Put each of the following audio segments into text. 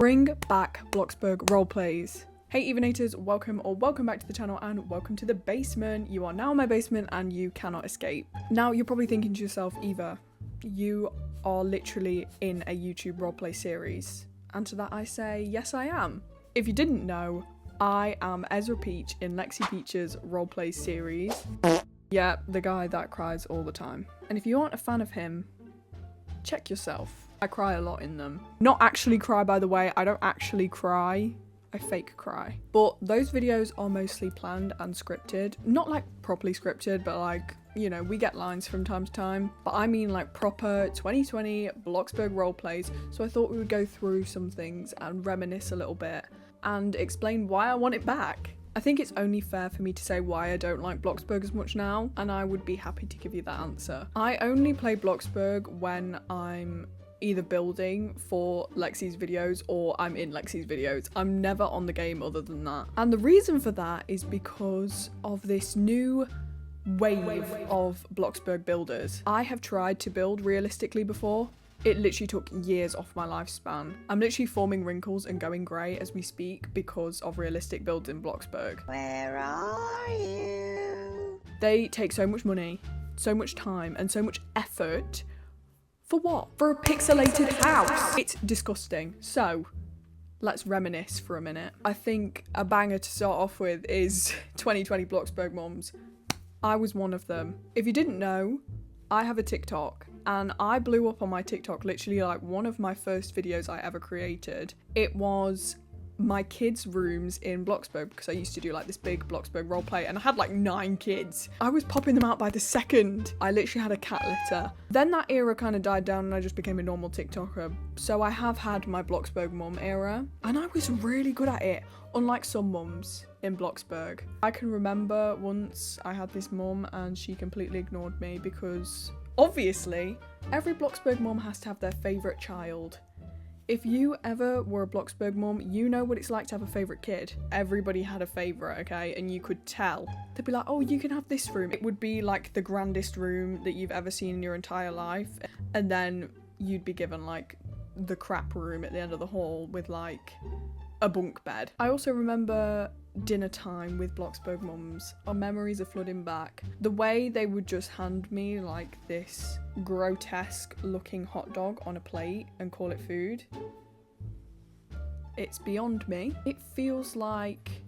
Bring back BLOXBURG Roleplays. Hey evanators, welcome back to the channel and welcome to the basement. You are now in my basement and you cannot escape. Now you're probably thinking to yourself, Eva, you are literally in a YouTube roleplay series. And to that I say, yes I am. If you didn't know, I am Ezra Peach in Lexi Peach's roleplay series. Yeah, the guy that cries all the time. And if you aren't a fan of him, check yourself. I cry a lot in them. Not actually cry, by the way. I don't actually cry. I fake cry. But those videos are mostly planned and scripted. Not like properly scripted, but like, you know, we get lines from time to time. But I mean like proper 2020 BLOXBURG roleplays. So I thought we would go through some things and reminisce a little bit and explain why I want it back. I think it's only fair for me to say why I don't like BLOXBURG as much now, and I would be happy to give you that answer. I only play BLOXBURG when I'm either building for Lexi's videos or I'm in Lexi's videos. I'm never on the game other than that. And the reason for that is because of this new wave of BLOXBURG builders. I have tried to build realistically before. It literally took years off my lifespan. I'm literally forming wrinkles and going grey as we speak because of realistic builds in BLOXBURG. Where are you? They take so much money, so much time, and so much effort. For what? For a pixelated house? It's disgusting. So, let's reminisce for a minute. I think a banger to start off with is 2020 BLOXBURG moms. I was one of them. If you didn't know, I have a TikTok. And I blew up on my TikTok literally like one of my first videos I ever created. It was my kids' rooms in BLOXBURG because I used to do like this big BLOXBURG roleplay and I had like 9 kids. I was popping them out by the second. I literally had a cat litter. Then that era kind of died down and I just became a normal TikToker. So I have had my BLOXBURG mum era and I was really good at it, unlike some mums in BLOXBURG. I can remember once I had this mum and she completely ignored me because obviously, every BLOXBURG mum has to have their favourite child. If you ever were a BLOXBURG mum, you know what it's like to have a favourite kid. Everybody had a favourite, okay? And you could tell. They'd be like, oh, you can have this room. It would be like the grandest room that you've ever seen in your entire life. And then you'd be given like the crap room at the end of the hall with like a bunk bed. I also remember dinner time with BLOXBURG mums. Our memories are flooding back. The way they would just hand me like this grotesque looking hot dog on a plate and call it food. It's beyond me. It feels like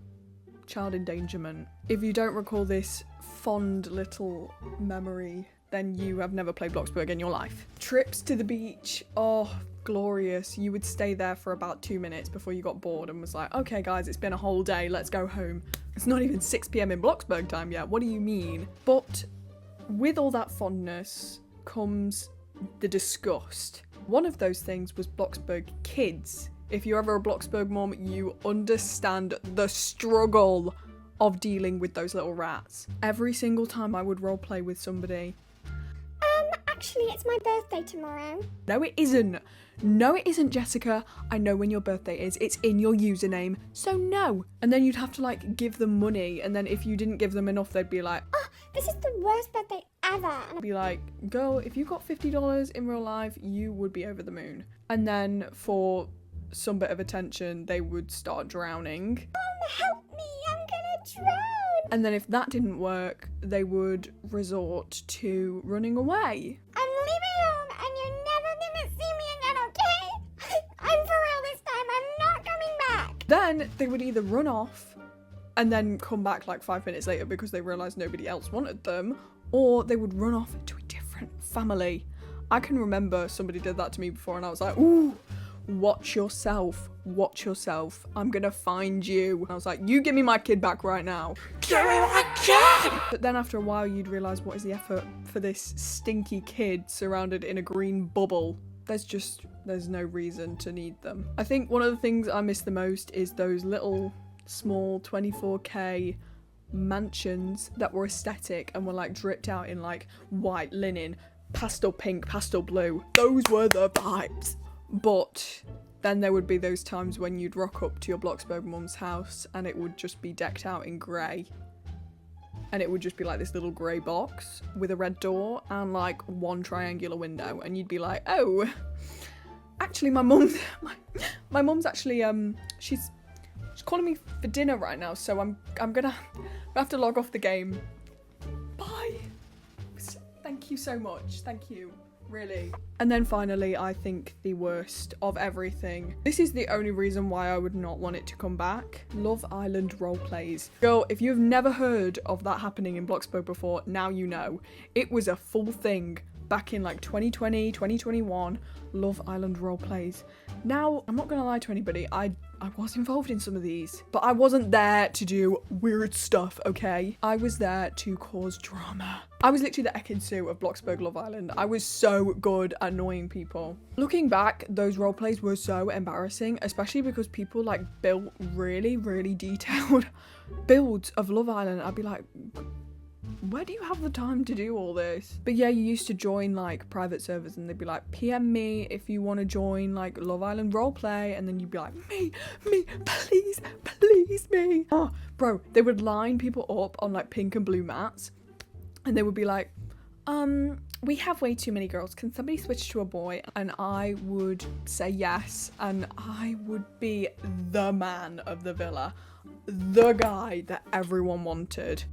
child endangerment. If you don't recall this fond little memory, then you have never played BLOXBURG in your life. Trips to the beach, oh, glorious. You would stay there for about 2 minutes before you got bored and was like, okay guys, it's been a whole day, let's go home. It's not even 6 PM in BLOXBURG time yet, what do you mean? But with all that fondness comes the disgust. One of those things was BLOXBURG kids. If you're ever a BLOXBURG mom, you understand the struggle of dealing with those little rats. Every single time I would roleplay with somebody, Actually, it's my birthday tomorrow. no it isn't. No it isn't, Jessica. I know when your birthday is. It's in your username. So no. And then you'd have to like give them money. And then if you didn't give them enough, they'd be like, Oh, this is the worst birthday ever. And I'd be like, girl, if you got $50 in real life, you would be over the moon. And then for some bit of attention, they would start drowning. Help me, I'm gonna drown. And then if that didn't work, they would resort to running away. I'm leaving home and you're never gonna see me again, okay? I'm for real this time, I'm not coming back. Then they would either run off and then come back like 5 minutes later because they realised nobody else wanted them, or they would run off to a different family. I can remember somebody did that to me before and I was like, ooh, watch yourself, I'm gonna find you. And I was like, you give me my kid back right now. Give me my kid! But then after a while you'd realise what is the effort for this stinky kid surrounded in a green bubble. There's no reason to need them. I think one of the things I miss the most is those little small 24K mansions that were aesthetic and were like dripped out in like white linen, pastel pink, pastel blue. Those were the vibes. But then there would be those times when you'd rock up to your BLOXBURG mum's house and it would just be decked out in grey. And it would just be like this little grey box with a red door and like one triangular window. And you'd be like, oh, Actually, my mum's my mum's actually she's calling me for dinner right now, so I'm gonna have to log off the game. Bye. Thank you so much. Thank you. Really. And then finally, I think the worst of everything. This is the only reason why I would not want it to come back. Love Island roleplays. Girl, if you've never heard of that happening in Bloxburg before, now you know. It was a full thing back in like 2020, 2021. Love Island roleplays. Now, I'm not gonna lie to anybody, I was involved in some of these, but I wasn't there to do weird stuff, okay? I was there to cause drama. I was literally the Ekin-Su of Bloxburg Love Island. I was so good at annoying people. Looking back, those roleplays were so embarrassing, especially because people like built really, really detailed builds of Love Island. I'd be like, where do you have the time to do all this? But yeah, you used to join like private servers and they'd be like, PM me if you want to join like Love Island roleplay, and then you'd be like, me, please me. Oh, bro, they would line people up on like pink and blue mats and they would be like, we have way too many girls. Can somebody switch to a boy? And I would say yes, and I would be the man of the villa, the guy that everyone wanted.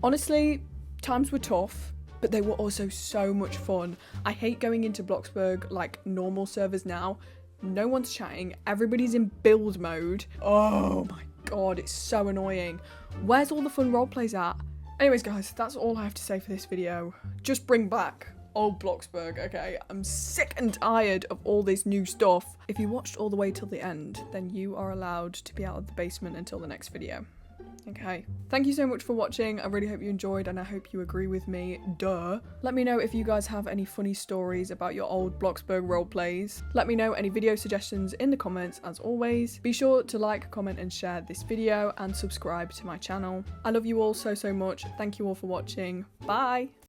Honestly, times were tough, but they were also so much fun. I hate going into Bloxburg like normal servers now. No one's chatting, everybody's in build mode. Oh my god, it's so annoying. Where's all the fun roleplays at? Anyways guys, that's all I have to say for this video. Just bring back old Bloxburg, okay? I'm sick and tired of all this new stuff. If you watched all the way till the end, then you are allowed to be out of the basement until the next video. Okay, thank you so much for watching. I really hope you enjoyed and I hope you agree with me, duh. Let me know if you guys have any funny stories about your old Bloxburg roleplays. Let me know any video suggestions in the comments as always. Be sure to like, comment and share this video and subscribe to my channel. I love you all so much. Thank you all for watching. Bye!